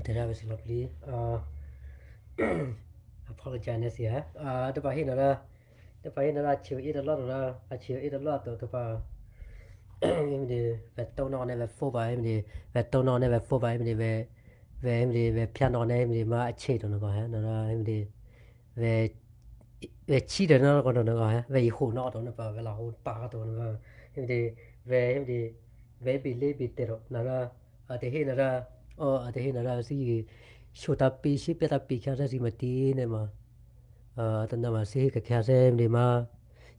There was lovely. Apologize, yeah. The Bahina, the Bahina, chill eat a lot of I chill eat a lot of the em đi về tàu nó này về phố bài em đi về tàu nó này về phố bài em đi về em đi về piano này em đi mà chơi được nó có hả nó em đi về về chi được nó còn được nó có hả về hồ nó đó nó vào về là hồ ba đó nó em đi về bị lê bị tê rồi nó là ở thế nó là ở thế nó là gì số ta pi ship ta pi kia ra gì mà tí này mà tận đó mà xí cái kia em đi mà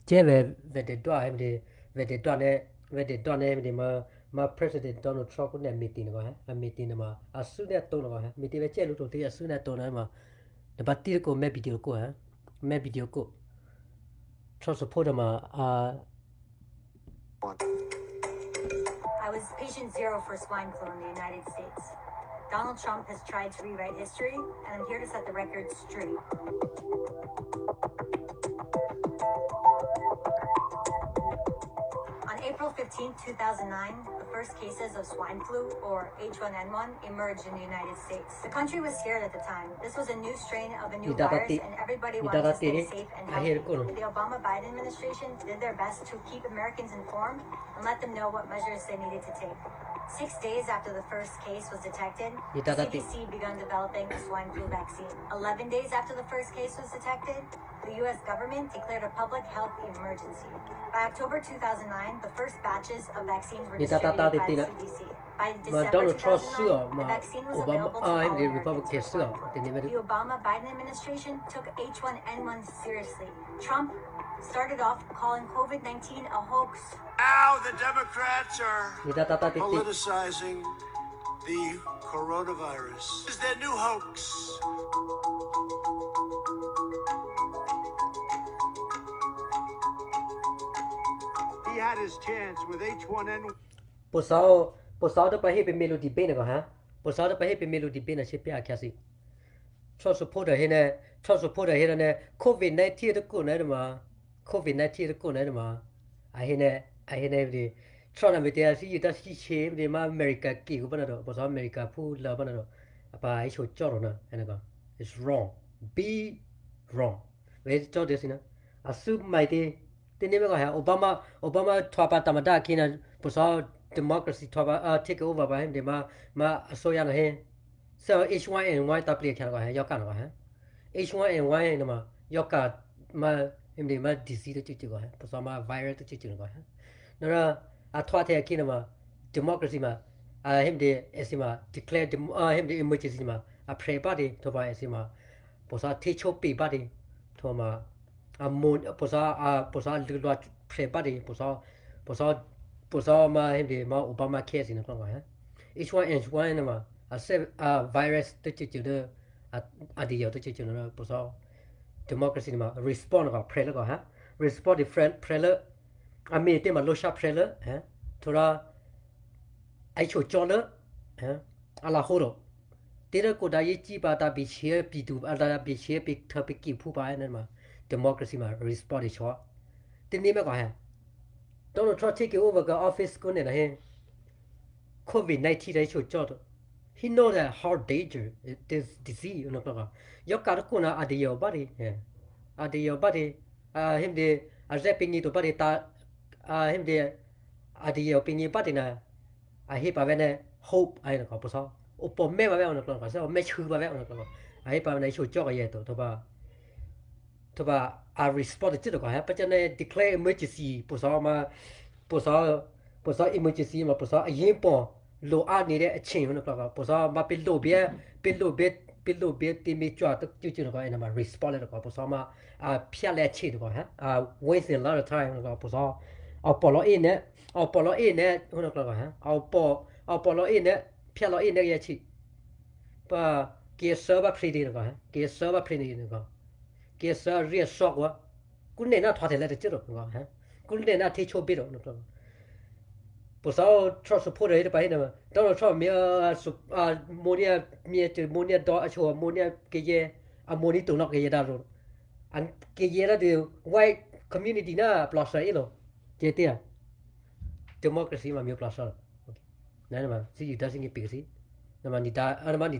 chế về để đoa em đi về để đoa này về để đoa này em đi mà president Donald Trump cũng làm meeting rồi hả meeting mà à suốt ngày tôi rồi hả meeting về chế lúc đầu tiên à suốt ngày tôi nói mà để bắt tiêu của mấy video của hả mấy video của Trump support mà I was patient zero for swine flu in the United States. Donald Trump has tried to rewrite history, and I'm here to set the record straight. On April 15, 2009, the first cases of swine flu, or H1N1, emerged in the United States. The country was scared at the time. This was a new strain of a new virus, and everybody wanted to stay safe and healthy. The Obama-Biden administration did their best to keep Americans informed and let them know what measures they needed to take. 6 days after the first case was detected, the CDC began developing a swine flu vaccine. 11 days after the first case was detected, the U.S. government declared a public health emergency. By October 2009, the first batches of vaccines were distributed by the CDC. By December 2009, the vaccine was available to all Americans. The Obama-Biden administration took H1N1 seriously. Trump started off calling COVID-19 a hoax. Now the Democrats are politicizing the coronavirus. This is their new hoax. He had his chance with H1N1. Bộ sáu đó phải hết bên melody bên này hả bộ sáu đó phải hết bên melody bên này sẽ bị ác gì cho support ở here này COVID-19 đó cũng này mà COVID-19 đó cũng này mà ai này đi cho nên bây giờ thì ta chỉ chế đi mà America kêu bên đó bộ sáu America phụ là bên đó apa ai cho rồi nè này cái it's wrong be wrong vậy cho được xin nè assume mày đi tên này cái Obama thua ba tama đã khi nào bộ sáu democracy thua take over by him đi mà so ya này so H1N1 ta play cái này cái này H1N1 này mà cái mà em đi mà disease đó chứ cái bộ sáu mà virus đó chứ cái nó là thua thế khi nào mà democracy mà em đi mà declare em đi emergency mà pray body thua ba mà bộ sáu thi chốt bị body thua mà muốn bộ sáu lưu loạt pray body bộ sáu mà em đi mà Obama care gì nữa không phải H1N1 này mà virus đó chứ đó đi đó chứ nó bộ sáu democracy mà respond vào pray đó hả respond different pray đó mình tên mà lo sharp pray đó hả thôi ra ai cho cho đó hả là hồ đó thế đó cô đại chỉ bà ta bị chia bị tụ ta bị chia bị thợ bị kịp phụ bài nên mà democracy mà respond cho thế này mới có hả Donald Trump take over the office của này là he COVID-19 đấy cho đó he know that how danger this disease nó có do cả đó cũng là adiyo body adiyo body hem de azep pingi to body ta hem de adiyo pingi body na hi pa vene hope ai nó có sao opo me ba vene nó có sao me chư ba vene nó có ai pa này cho cho cái gì to ba respond to cái ha cho nên declare emergency po sao emergency mà po sao ai po lo a ni de chen nó có po sao mà biết thì mình cho tất chứ nó gọi là mà respond nó có po sao mà phía lệ chi nó có ha waste a lot of time nó có po sao bỏ lỡ in nè nó có ha bỏ lỡ in nè phía lỡ in nè chi ba kia server pretty nó có ha kia server pretty nó có kia server riêng sọc quá cũng nên nó thoát thể lại được chứ được nó ha cũng nên nó thi cho biết được nó có bộ sao cho support đấy phải nào đó cho mi monia mi từ monia đó cho monia cái gì monia tụi nó cái gì đó rồi anh cái gì đó điều white community na plus ấy rồi chế tia democracy mà miêu plus rồi này mà see you doesn't get busy mà người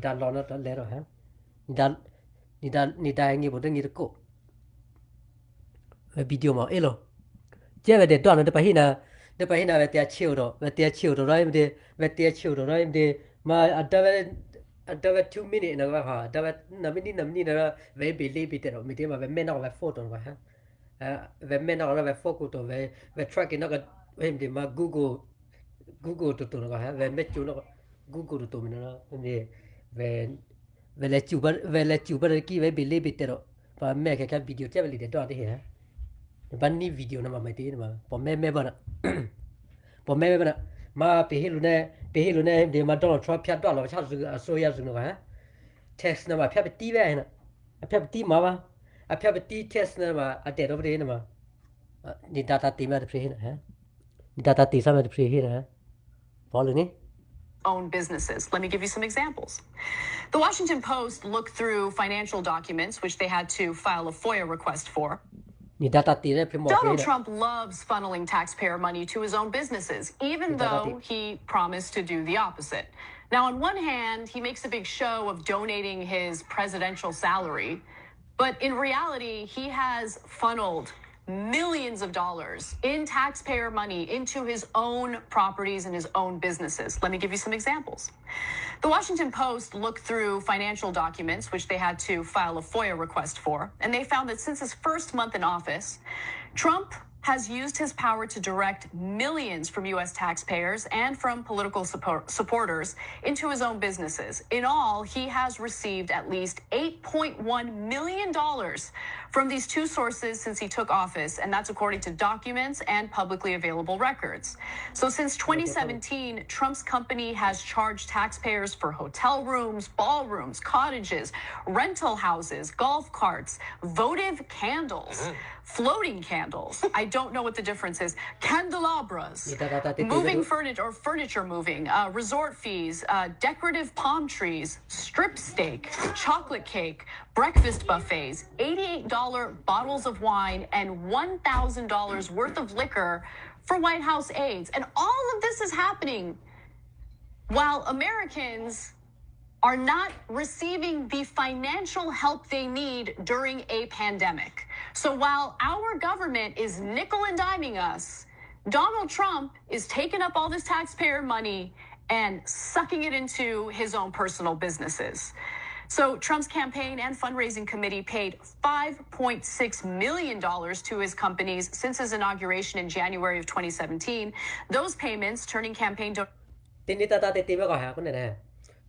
ta lo nó lẽ rồi hả người ta nghe bộ nghe được cô video mà ấy rồi chế về để đoạn nó phải hiện về tia chiều rồi về tia chiều rồi mà ở đây 2 minutes nữa mà hả đây 5 minutes nữa về bị lì bị thế rồi mình mà về men nào về photo rồi hả về men nào về photo rồi về tracking nó cái về mà Google tụi nó hả về mấy chú nó Google tụi mình nó về về chụp bên kia về bị lì bị thế rồi và mấy cái video chế về lì để đoạn thế hả ban ni video nama mai ti nama pomme bana pomme bana ma pe hilu ne de ma Donald Trump phat dwa lo cha zu a so ya zu no ha text nama phat pe ti ba na a phat ti ma ba a phat pe ti text nama a te do de nama ni data ti ma de pre ha ni data ti sa ma de pre ha follow ni own businesses. Let me give you some examples. The Washington Post looked through financial documents, which they had to file a FOIA request for. Donald Trump loves funneling taxpayer money to his own businesses, even though he promised to do the opposite. Now, on one hand, he makes a big show of donating his presidential salary, but in reality, he has funneled millions of dollars in taxpayer money into his own properties and his own businesses. Let me give you some examples. The Washington Post looked through financial documents, which they had to file a FOIA request for, and they found that since his first month in office, Trump has used his power to direct millions from U.S. taxpayers and from political supporters into his own businesses. In all, he has received at least $8.1 million from these two sources since he took office, and that's according to documents and publicly available records. So since 2017, Trump's company has charged taxpayers for hotel rooms, ballrooms, cottages, rental houses, golf carts, votive candles, floating candles. I don't know what the difference is. Candelabras, moving furniture moving, resort fees, decorative palm trees, strip steak, chocolate cake, breakfast buffets, $88 bottles of wine, and $1,000 worth of liquor for White House aides. And all of this is happening while Americans are not receiving the financial help they need during a pandemic. So while our government is nickel and diming us, Donald Trump is taking up all this taxpayer money and sucking it into his own personal businesses. So Trump's campaign and fundraising committee paid $5.6 million to his companies since his inauguration in January of 2017. Those payments turning campaign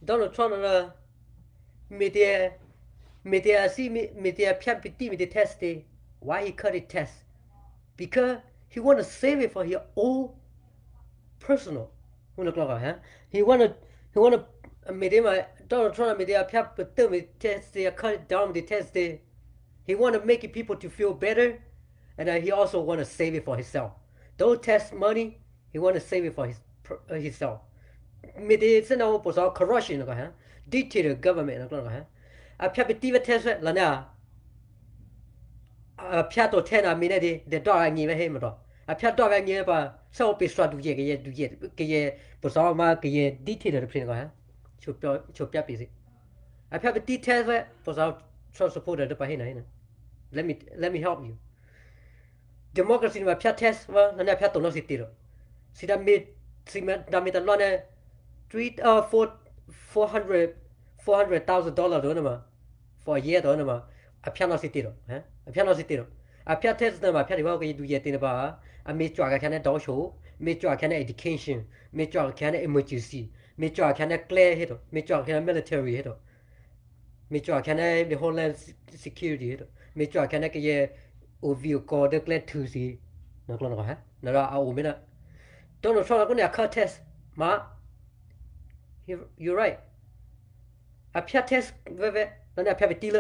Donald Trump media test why he cut it test because he want to save it for his own personal he want to media Donald Trump media test cut it down the test he want to make people to feel better and he also want to save it for himself. Don't test money, he want to save it for himself. Media sẽ nào bộ sao corruption nó có hả dictator government nó có hả phía bên TV test là nè phía tổ chức là mình đi để đo anh nhìn về mà đó phía đo anh nhìn bà sau bị xóa đủ cái bộ sao mà cái dictator nó có hả chụp bị gì phía bên TV test bộ sao cho support được bài này nè let me help you democracy mà phía test và nó phía tổ nó sẽ rồi sẽ đam mê lo nè $400,000 đó mà for a year đó mà piano city đó hả piano city đó piano test đó mà piano vào cái duy tiền ba mấy chỗ cái này đào số mấy chỗ cái này education mấy chỗ cái này emergency mấy chỗ cái này clear hết rồi mấy chỗ cái này military hết rồi mấy chỗ cái này the homeland security hết rồi mấy chỗ cái này cái gì overview có được clear thứ gì nó còn có hả nó là ao bên đó Donald Trump cũng là cut test mà you're right phía test về nó là phía bị tiêu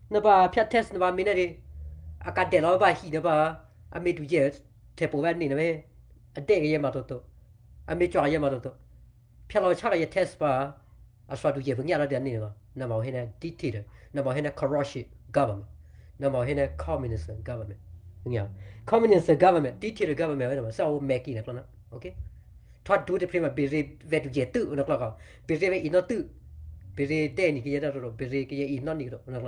nó bà phía test nó bà mình này cái đèn nó bà hì nó bà mình đủ giờ thế bộ vấn này nó về để cái gì mà tốt mình chọn cái gì mà tốt phía nó chắc cái test bà sao đủ giờ vẫn nhớ là đèn này nó bảo hay là dictator nó bảo hay là corruption government nó bảo hay là communist government nghe communist government dictator government vậy mà sao mẹ kia nó ok thoát đủ thì phải mà bị về tự chế tự nó có bị về in nó tự bị đen thì cái đó rồi bị cái in nó đi rồi nó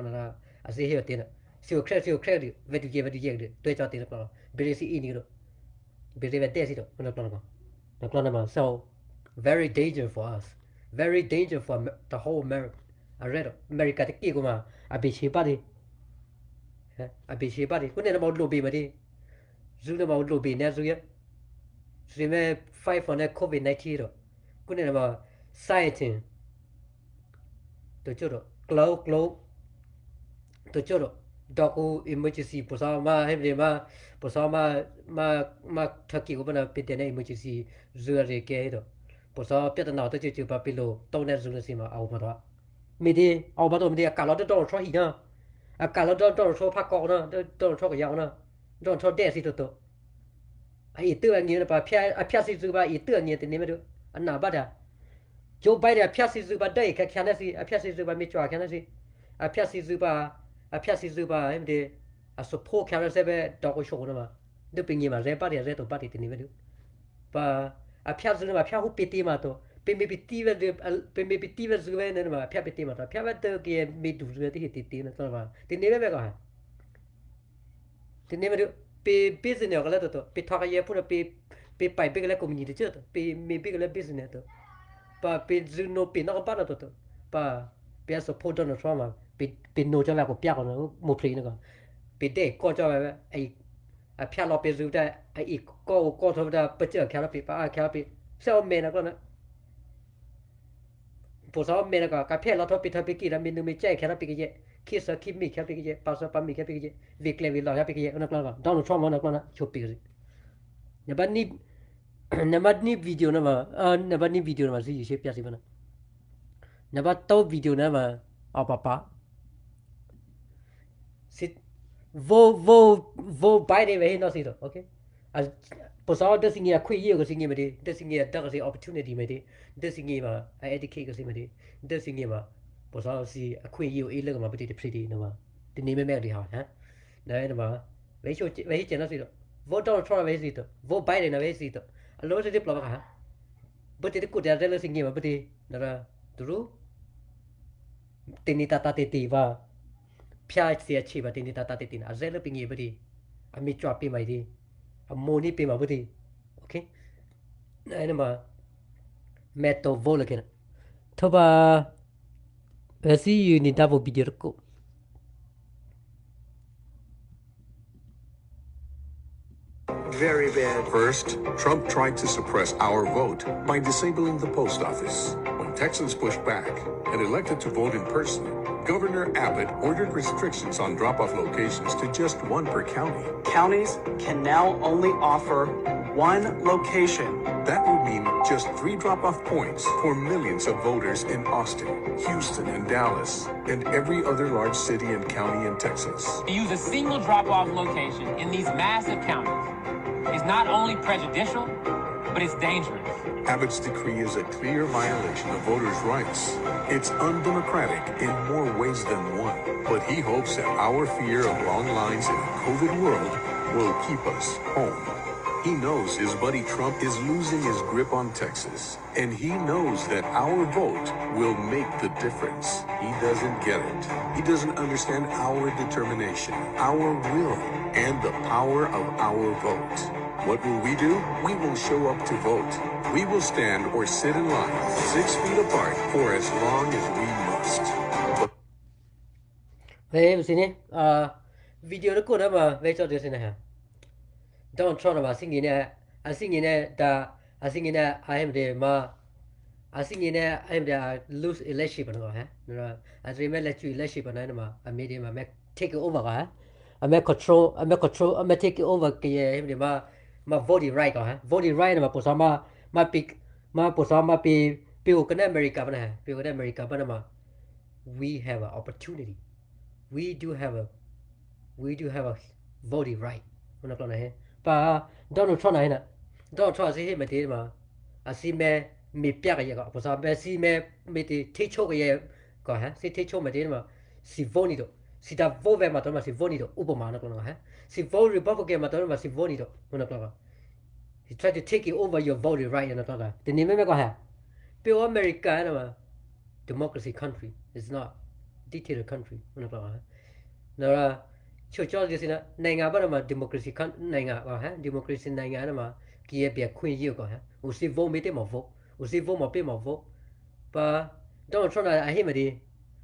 là à sẽ hiểu tiền siêu khéo đi về tự chế đi tôi cho tiền nó bị sẽ in đi rồi bị về đen gì rồi nó là so very dangerous for us very dangerous for the whole America thì kia mà à bị chế bắt đi à bị chế bắt đi cái này nó bảo lobby mà đi dù nó bảo lobby nè dù vậy rồi mà fight for the COVID-19 rồi cái này là bảo science tôi chưa được glow tôi chưa được docu emergency bữa sau mà hay gì mà bữa sau mà thực hiện của mình là bên này emergency rửa rồi cái đó bữa sau biết nào tôi chưa bảo bilo tàu này rửa gì mà ao mà đó mình đi ao mà đó mình đi cả lối đó cho gì nữa à cả lối đó cho phát cọ nữa đó cho cái dao nữa đó cho đẻ gì đó ý tưởng anh như là bà phía sĩ dư bà ý tưởng như thế này mà được anh nào bắt à Joe Biden phía sĩ dư bà đây cái khả năng gì phía sĩ dư bà mới cho khả năng gì phía sĩ dư bà em đi support khả năng sẽ về đọc cái số nữa mà được bình như mà rẻ bắt thì rẻ tổ bắt thì thế này mà được và phía dư mà phía hút piti mà tổ bên bị piti về dư về nữa mà phía piti mà tổ phía về từ kia bị đủ dư thì tí nữa thôi mà thế này mới có thế này mà được bị business cái là tổ bị thằng cái gì phụ bị phải bị cái là community chứ bị cái là business tổ và bị dư nó bị nó không bắt được tổ và bị support nó cho mà bị nó cho vào của bia của nó một phí nữa bị để coi cho vào ai phía nó bị dư ra ai có thôi ra bây giờ kéo nó bị sao mẹ nó con bữa sau mẹ nó cái phía nó thôi bị kia là mình chạy kéo nó bị cái gì khi sợ khi mình kéo bị cái gì bao giờ mình kéo bị cái gì việc làm việc lo kéo bị cái gì nó con đó nó cho nó con chụp bị cái gì nhà bạn ní video nào mà nhà bạn ní video nào mà gì xếp gì vậy nhà bạn tao video nào mà papa sit vô Biden về nó gì đó ok bữa sau đó sinh nghiệp khuyên nhiều cái sinh nghiệp mà đi đó sinh nghiệp đó cái opportunity mà đi đó sinh nghiệp mà educate cái sinh mà đi đó sinh nghiệp mà bữa sau thì khuyên nhiều ý lực mà bị đi đi nữa mà thì nên mấy đi hỏi hả đấy mà vậy chuyện nó gì đó vô Donald Trump về gì đó vô Biden là về gì đó lối đi tiếp là hả bữa thì cụ thể là sinh nghiệp mà bữa thì là đủ tin đi ta và phía sẽ chỉ và tin đi ta tin à dễ là bị nghiệp bữa thì mi chọn bị mày đi mua đi bị mà bữa thì ok này mà metal vô là cái thôi ba see you need double video ko Very bad. First, Trump tried to suppress our vote by disabling the post office. When Texans pushed back and elected to vote in person, Governor Abbott ordered restrictions on drop-off locations to just one per county. Counties can now only offer one location. That would mean just 3 drop-off points for millions of voters in Austin, Houston, and Dallas, and every other large city and county in Texas. To use a single drop-off location in these massive counties is not only prejudicial, but it's dangerous. Abbott's decree is a clear violation of voters' rights. It's undemocratic in more ways than one. But he hopes that our fear of long lines in a COVID world will keep us home. He knows his buddy Trump is losing his grip on Texas, and he knows that our vote will make the difference. He doesn't get it. He doesn't understand our determination, our will, and the power of our vote. What will we do? We will show up to vote. We will stand or sit in line 6 feet apart for as long as we must. Về xin nhé, video đó cô đó mà về cho tôi xin này hả? Donald Trump mà xin nghĩ nè, em để mà xin nghĩ nè, em để lose election bằng hả? Rồi, rồi mấy election này mà, em để mà take over hả? Em control, em take over cái em để mà voting right hả? Voting right mà bổ sung mà bổ sung mà bị cái America bên này, bị cái America bên mà we have an opportunity, we do have a voting right, nó nói này. Và Donald Trump này nè, Donald Trump sẽ mà thế mà xin mẹ bị bịa cái gì cả, bữa sau mẹ xin mẹ thì thấy chỗ cái gì cả hả? Sẽ thấy chỗ mà thế mà xin vote đi được, Sita vote về mà tôi mà si vote đi đó Obama nó còn hả si vote Republican mà tôi mà si vote đi đó nó còn he tried to take over your voting right nó còn thì nên mấy cái hả Bill America nó mà democracy country it's not dictator country nó còn hả nó là cho gì nè này ngã bắt mà democracy này ngã hả democracy này ngã mà kia bị khuyên yêu còn hả u si vote mấy thế mà vote u si vote mà biết mà vote và Donald Trump là ai mà đi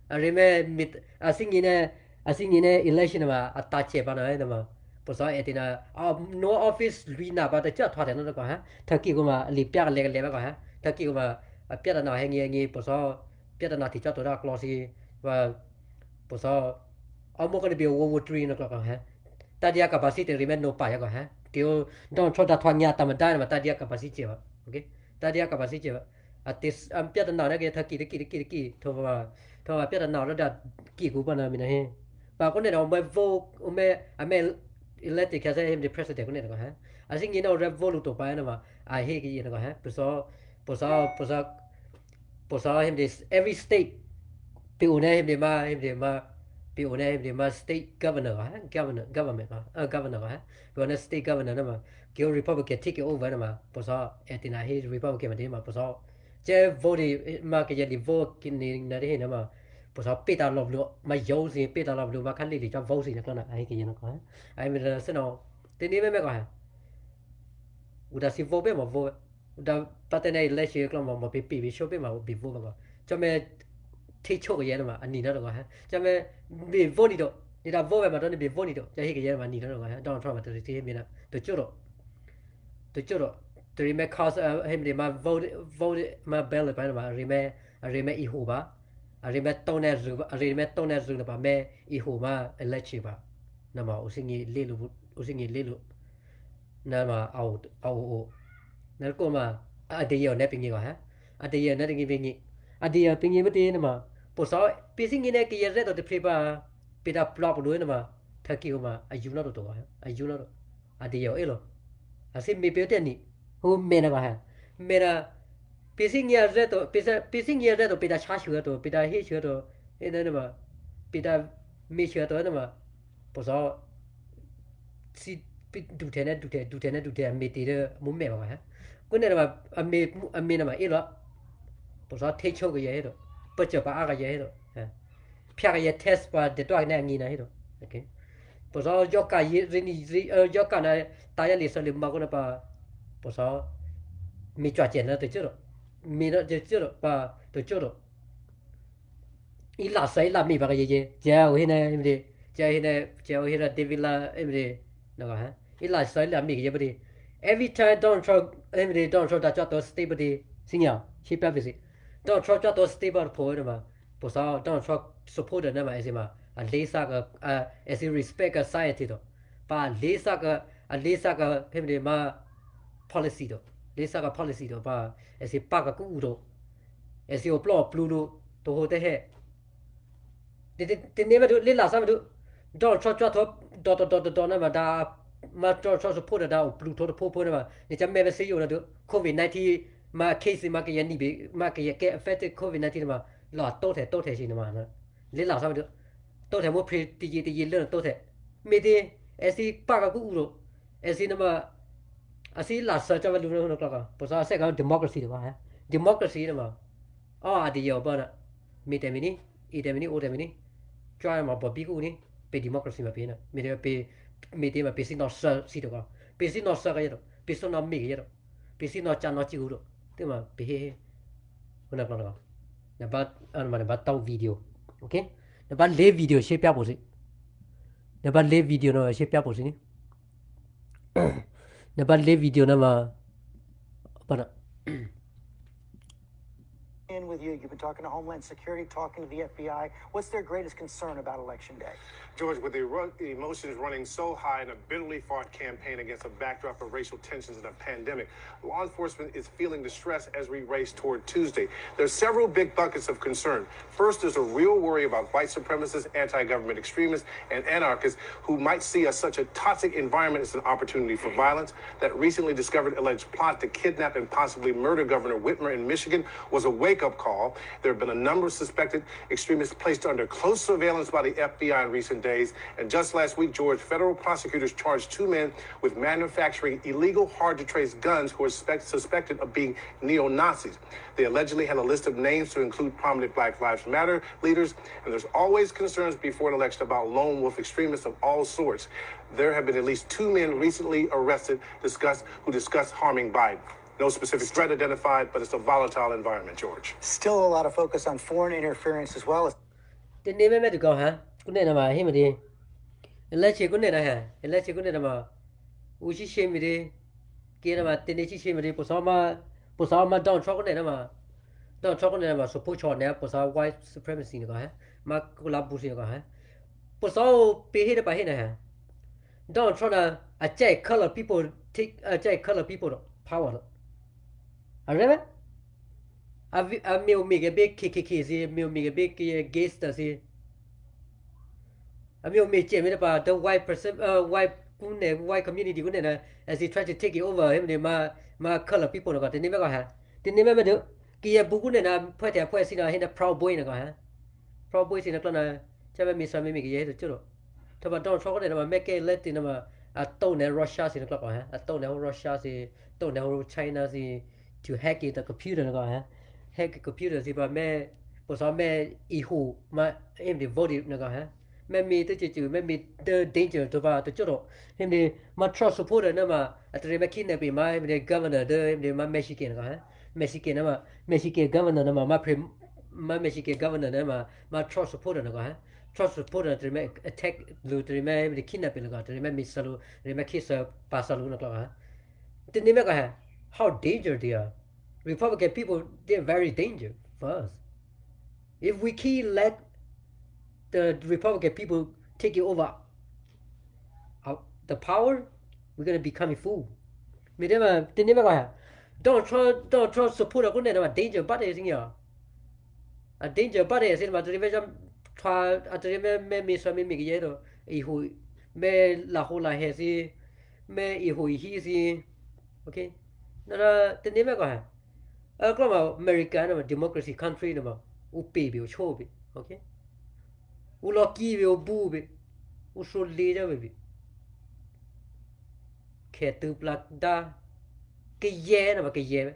Reme mit asingine election mà attache ba nói mà bữa sau ấy thì là no office lui na ba tới chợ thoát nó có hả thời kỳ của mà lì bia lẹ lẹ có hả thời kỳ của mà bia là nào hay nghe bữa sau bia là nào thì cho tôi ra classy và bữa sau ông có đi biểu World War 3 nó có hả ta đi capacity remain no pa có hả kiểu Donald Trump đã thoát nhà tầm đại mà ta đi capacity vậy ok ta đi capacity vậy this bia là nào cái thời kỳ thôi mà biết là nào nó đã kỳ cú bao nhiêu mình này và con này nó mới vô mới elected cái gì hem president con này nó hả anh xin nghĩ nó ra vô lúc tổ bài nó mà ai hay cái gì nó hả bữa sau hem every state biểu này hem mà state governor hả governor hả bữa nay state governor nó mà kiểu Republican take over nó mà bữa sau thì là hay Republican mà đi mà bữa sau chế vô đi mà cái gì vô cái này đấy nó mà bữa sau bị ta lọc lụa mà dấu gì bị ta lọc lụa mà khăn đi cho vô gì nữa con này cái gì nó có ai mình sẽ nào thế này mấy cái udah si vô biết mà vô udah bắt này lấy chuyện cái mà bị show biết mà bị vô mà cho mẹ thấy chốt cái gì mà anh nhìn nó được hả cho mẹ bị vô đi đâu đi ra vô mà nó bị vô đi đâu cho cái gì mà nhìn nó được hả Donald Trump mà tôi thấy mình là tôi chưa rồi tôi mới cause hem để mà vote mà ballot phải mà rime ihu ba rime toner zu ba me ihu ma election ba na mà usingi lelu na mà au na ko mà adiyo ne pingi ha adiyo ne pingi adiyo pingi mati na mà po so pisingi ne ki yere to de pa pida plop lu na mà thaki ma ayu na to ha ayu na adiyo elo asi me pe te ni hôm mẹ nào hả mẹ là pising nhà ra to bị đã trả sữa to bị đã hết sữa to thế nên mà bị đã mấy sữa to nên mà bữa sau si đủ thế mẹ thì đó muốn mẹ mà hả cái này mà mẹ là mà ít đó bữa sau thấy châu cái gì đó bữa giờ bà cái gì đó phía cái test và để tôi này nghĩ này đó ok bữa sau do cái gì do cái này tại lý do mà cái này bữa sau mình trả tiền nó tới chưa rồi mình nó chưa rồi và tới chưa rồi ít là sai là mình phải cái gì giờ hiện nay em đi giờ hiện nay David là em đi nó hả ít là sai là mình cái gì đi every time Donald Trump đã cho tôi stable đi xin nhờ chỉ biết gì Donald Trump cho tôi stable thôi mà bữa sau Donald Trump support nó mà gì mà lấy sao cái respect cái society đó và lấy sao cái em đi mà policy đó lấy sao cái policy đó và ba cái cũ đó blue đó tôi hồi thế thì nếu mà lấy là sao mà được Donald Trump cho thôi đó nó mà đã mà cho support đã blue thôi support mà thì chẳng mấy cái gì được COVID-19 mà case mà cái gì bị mà cái affected COVID-19 mà là tốt thể gì mà lấy là sao mà được tốt thể một thì gì lớn tốt thể mấy thì ba cái cũ đó nó mà asi là sợ cho vào luôn nó cả bữa sau sẽ có democracy được hả democracy đó mà thì giờ bao nè mi tem ini i tem ini o tem ini cho mà bỏ bị cũ ní bị democracy mà bị nè mi tem mà bị xin nó sợ gì được không bị xin nó sợ cái gì đó bị xin nó mì cái gì đó bị xin nó chăn nó chịu được thế mà bị nó nào nè bắt tao video ok nè bắt lấy video sẽ biết bộ gì nè bắt lấy video nó sẽ biết bộ gì ní nè bắt lấy video nó mà bạn in with you. You've been talking to Homeland Security, talking to the FBI. What's their greatest concern about Election Day? George, with the emotions running so high in a bitterly fought campaign against a backdrop of racial tensions and a pandemic, law enforcement is feeling the stress as we race toward Tuesday. There's several big buckets of concern. First, there's a real worry about white supremacists, anti-government extremists, and anarchists who might see such a toxic environment as an opportunity for violence. That recently discovered alleged plot to kidnap and possibly murder Governor Whitmer in Michigan was a wake-up call. There have been a number of suspected extremists placed under close surveillance by the FBI in recent days. And just last week, George, federal prosecutors charged 2 men with manufacturing illegal, hard-to-trace guns who are suspected of being neo-Nazis. They allegedly had a list of names to include prominent Black Lives Matter leaders, and there's always concerns before an election about lone wolf extremists of all sorts. There have been at least 2 men recently arrested who discussed harming Biden. No specific threat identified, but it's a volatile environment, George. Still a lot of focus on foreign interference as well as the name of the go, huh? Good name of him. Let's you good name. Let's you good name of Ushi Shimmy, get about the Nichi Shimmy, Posama, don't trouble them. Don't trouble them, so put your nap was our white supremacy in the guy. Macula Bushi, Poso be hit by him. Don't try to attack color people, take attack color people power. I remember? I will make a big kicky, will make a big guest as he. I will make Jimmy about the white person, white community as he tried to take it over him, my color people got the name of her. The name of the Gia Bugun and I put a person in a proud boy in a guy. Proud boys in a corner, Java Miss Mimiki to churro. To about don't talk about make a let in a tone and Russia in the clock, a tone and Russia, don't know China to hack it the computer, hack computers if I may, was I may who my aim devoted naga. Maybe the danger to about the churro. Him the my trust supporter number at the Remakina be my governor, the my Mexican, Mexican governor number, my Mexican governor number, my trust supporter naga. Trust supporter to make attack to remain the kidnapping to remain Miss Salu, remain kiss a Pasaluna. The name how dangerous they are. Republican people, they're very dangerous for us. If we can let the Republican people take it over the power, we're gonna become a fool. Don't try support a good danger body is in here. A danger body is in my television. Try at the me some mimic who may la hola hesi, may who he okay. The name of a American democracy country number, baby or chobi, okay? Uloki will booby, who should lead a baby. Ketu black da, Gayen of a Gayen.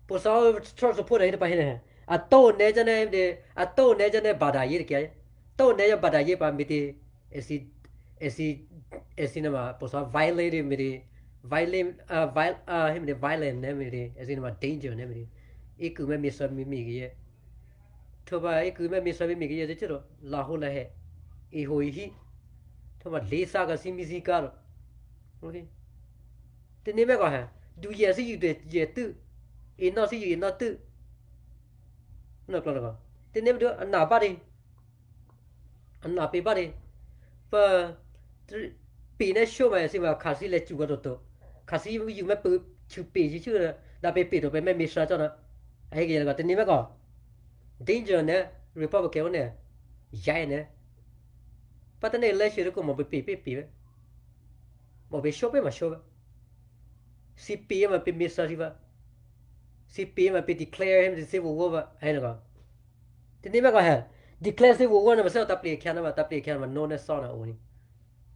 Posal tries to put it by him. I told Najan name I told Najan Badaye, told Naja Badaye by me, as he cinema, Posal violated me. Violent, him the violent memory, as in my danger memory. It could make me some mimig. Toba, it could make me some mimig, the churro, La Hola he. He. Toba, Lisa Simisi Galo. Okay. The name of her. Do you see you did yet too? It not see you not too. No, Clonago. The name do a nobody. A nappy body. But Pina show my see what Cassie let you go to. Cassie, you may put 2 pages that be paid to make me shut on a Hagen got the name of danger ne, Republican ne, Jane. But then they let you come up with people. Moby shopping my show. CPM a bit Miss River. CPM a bit declare him the civil war. The name of her declares civil war of myself, Tapley Canada, Tapley Canada, known as Sona only.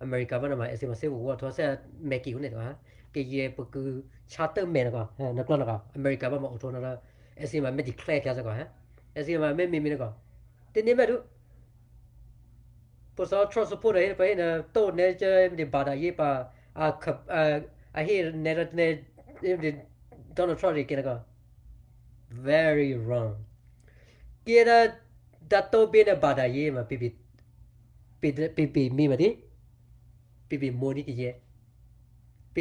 America, one of my civil war to say, make you net. Cái gì bực charter men có nó còn có America mà một số nó là mà mới declare cái gì có mà mới có thế nên mà đủ bữa sau trust support ấy phải là tốt nên chơi mình bảo đại ba here nên Donald Trump cái nó very wrong kia là đặt tôi bên là bảo đại mà bị mi mà bị mua đi cái gì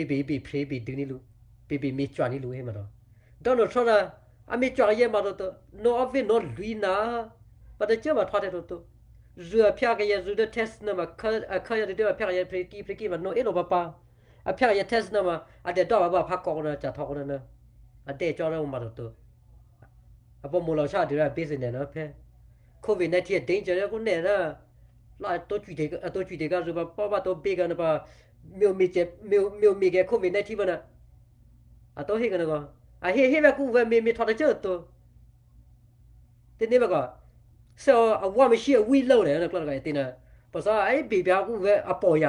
bị play bị đứng đi luôn bị mi chọn đi luôn hết mà đó Donald Trump là mi chọn gì mà đó nó obvious nó lùi na mà đó chưa mà thoát được đó rửa phía cái gì rửa test nó mà khơi được đó phía cái gì play mà nó ít đâu ba phía cái test nó mà để đó mà phát con nó chả thoát nó nữa để cho nó mà đó bao nhiêu lâu sau thì là business nó phải COVID-19 danger cũng nè đó lại tôi chỉ thấy cái rồi ba tôi biết cái nó ba miêu mi cái COVID-19 vậy à tôi hiểu cái nó à hiểu mà cũng về mi thoát được chứ tôi They never got. So a woman she a wee low there, the clock I think. But so I be a boy,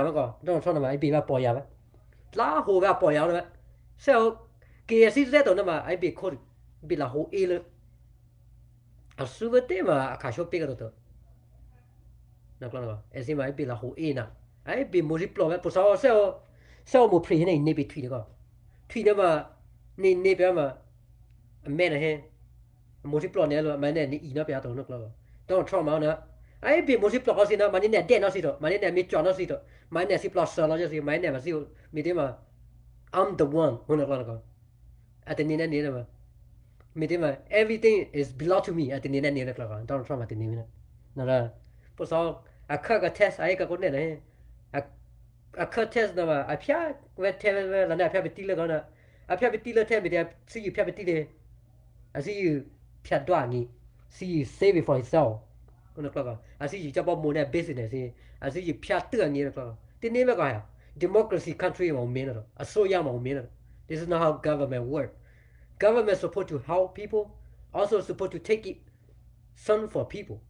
don't try to my be a boy. La who a boy out of it. So, Gears is that on I be called be la whole ill. A super tema, a casual bigger. No clock, as he might be la whole ina. I be multiply, but so more pre in nibby tweet go. Tweet never need nibby a man ahead. Multiply never my name eat up out on the clock. Don't try my I be multiply in a money net den or sit, my name is John or sit, my name is plus just my name is you, Midima. I'm the one who ago. At the Nina Nina. Midima, everything is belong to me at the Nina Nina clock. Don't try at the Nina. No, but so I cut a test, I got good. A cut test number, I pia, where tell and I have a dealer gonna. I have a dealer tell me that see you have a dealer. I see you pia duani, see you save it for himself. I see you jump up more than business. I see you pia 2 years ago. They never got democracy country on minute. A so young on minute. This is not how government work. Government is supposed to help people, also supposed to take it some for people.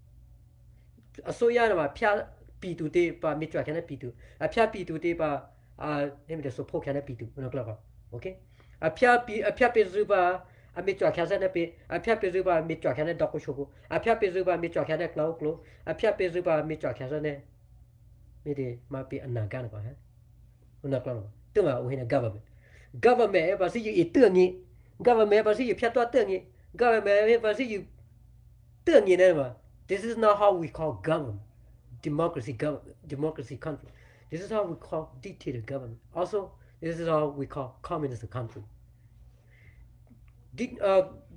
A so young about pia be to day by mitra cannot be to. A pia be to day by the support cannot be to. Okay? A pia be zuba. A mitra can be a pia zuba mitra can dog show. A pia zuba mitra can glow. A pia zuba mitra can maybe might be a nagan. Tuma in a government. Government ever see you eat turny. Government ever see you piato turny. Government ever see you turny never. This is not how we call government. Democracy country. This is how we call dictator government. Also, this is how we call communist country.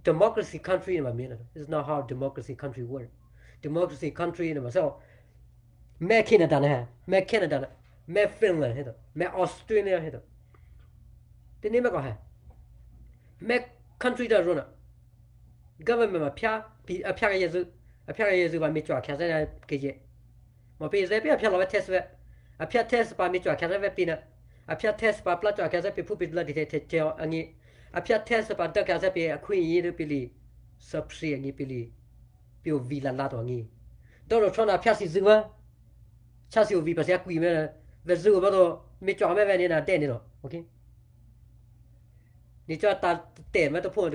Democracy country in my minute. This is not how democracy country work. Democracy country in myself. Me Canada, me Finland, me Australia. The name of her. Me country that run. Government a pia yezu by Mitra Casa Gay. My pay is a pia test. A pia test by Mitra Casa Pina. A pia test by Plata Casa Puppet bloody tail and ye. A pia test by Duck as a queen year Billy. Subsea and ye Billy. Bill Villa Lato and ye. Donald Trump a piasi zuba. Chassis will be per se qui the zoo about Mitra in a den. Okay? Ni già ta tema to point.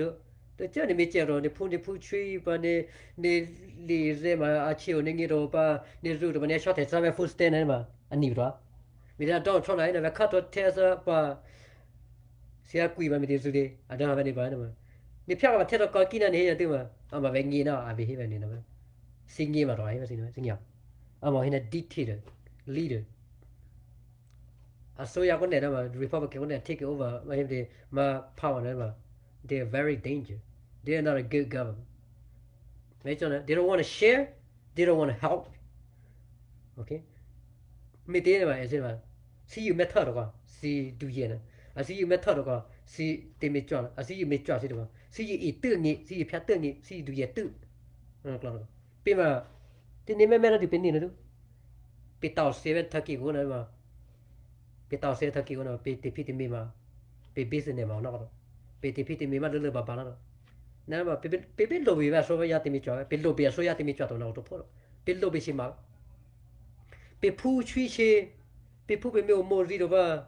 The journey Mitchell, the Punti Pucci, but the Zema Achio Ningiropa, the Zoo of a shot at some full stand and Nivra. With that don't try to cut or tears up. See a queen with this today. I don't have any banner. The Piano Teto Coquina here, I'm a Vengina, I'll be here in a singing about I was in singing. I'm in a dictator, leader. I saw you on the Republican when they take over my power. They are very dangerous. They are not a good government. They don't want to share. They don't want to help. Okay? Me see you met her. See do you? I see you met her. See they met John. I see you met Josh. See you eat turny. See you pet turny. See do you too? Pima. The name of melody penny. Pitao 7 Turkey one. Pitao 7 Turkey one. Pity me. Be business name or not. Pity me. Mother little banana. Never people lobby was over Yatimicho. Pillow be a so Yatimicho on autopolo. Pillow be shima. Be poo tree. Be pooping me more read over.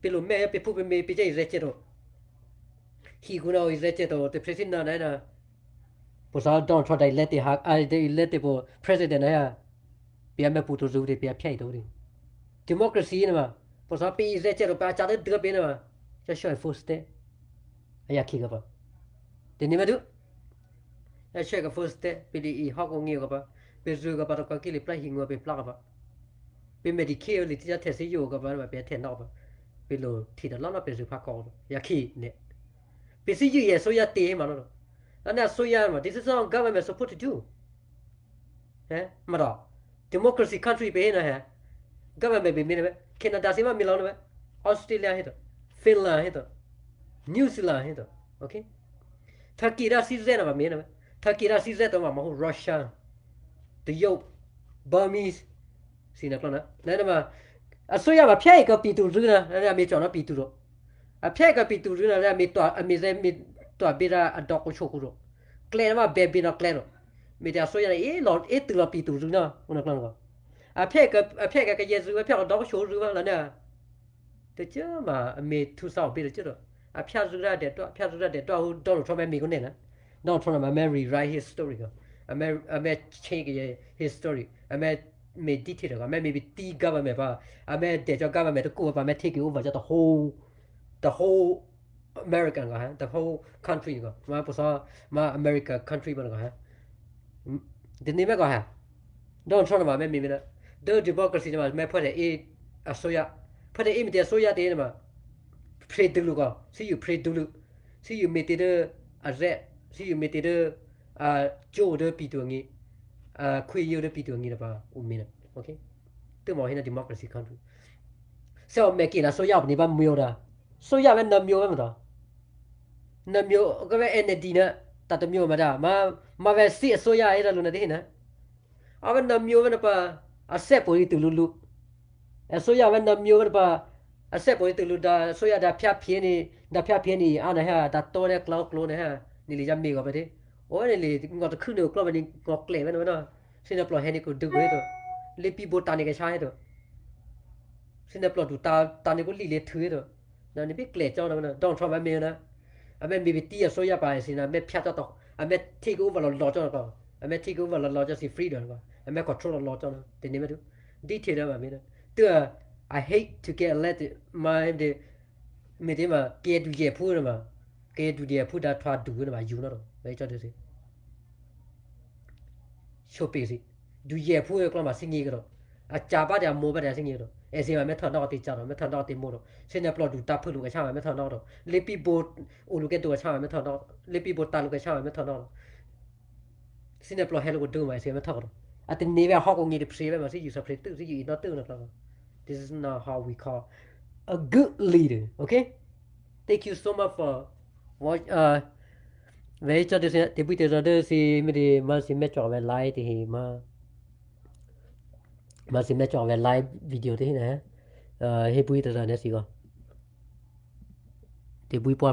Pillow may be pooping me. PJ is retro. He could know is retro. The president. But I don't try to let the hack. I let the president. Be a mapu to do the be a pay. Democracy in a but I be retro. But I didn't do a bit. Just show a full stay. I kick up. They never do. I check a first step. Billy Hog on you about. Bezuga about a cocky playing will be plava. Be Medicare, little test you about a 10 over. Below Tita Lana Bezuka called Yaki net. Busy you, so ya team. And that's so young. This is all government supposed to do. Eh, Mara. Democracy country be in a hair. Government be minimum. Canada Sima Milan, Australia hit. Finland hit. New Zealand hit. Okay? Turkey sees that of a minute. Turkey sees that of a Russia. The yoke. Burmese. Sinapana. Then I saw you have a peg of Pituruna, and I made on a Pituro. A peg of Pituruna, I made to a bit a dog chocoro. Clan of a baby not claro. mi dia so ya lo tu lo pi tu ru na una klang ko a phe ka ye ru a phe do sho ru la na te cha ma me tu sao bi de cha do a phe ru ra de to Donald Trump me ko ne na Donald Trump ma rewrite his story ko a me change his story a me detail ko me be the government ba a me de cho government ko ba me take over the whole American ko ha the whole country ko ma po sa ma America country ba ko ha de ni me ko ha Donald Trump ma me na the democracy ma me put it a soya put it in the soya de ma pray dulu ko see you pray dulu see you me de a red see you me de a jo de pi tu ngi a khui yu de pi tu ngi ba u me na okay tu mo hin democracy country so me ki na soya ni ba myo da soya me na myo ma da na myo ko be en di na ta to myo ma da ma be si soya ai da lu na de na a be na myo na pa a set po tu lu a soya be na myo na pa a set po tu lu da soya da phya phie ni a na ha da to ne cloud clone ha ni li jam mi ko be de o ne li ngo to khu ne ko be ni ngo kle be no sin na plo he ni ko du we to le pi bo ta ni ka cha he to sin na plo du ta ni ko li le thu to na ni bi kle cho na Donald Trump me na a me bi ti a soya ba sin na me phya cho to a me take over lo cho ko a me take over lo cho si freedom ko a me control lo cho na te ni me du detail ma me na tu I hate to get elected my de me de ma ke du ye phu na ma ke du ye phu da thwa du na ma yu na do me cho de si show pe si du ye phu ko ma sing yi ko a cha ba da mo ba da sing yi do e si ma me thon do ti cha do me thon do ti mo do sin na plot du ta phu lu ka cha ma me thon do le pi bo u lu ke do cha ma me thon do le pi bo ta lu ka cha ma me thon do sin na plot he lu ko do ma si me thon do a ti ni ve ho ko ngi de pre ba ma si yu sa pre tu si yu no tu na ko this is not how we call a good leader okay thank you so much for watch về cho tôi sẽ thì bây giờ tôi sẽ mình mà sẽ mấy chọn về like thì mà sẽ mấy chọn về like video thế này hết bây giờ này gì cơ thì bây giờ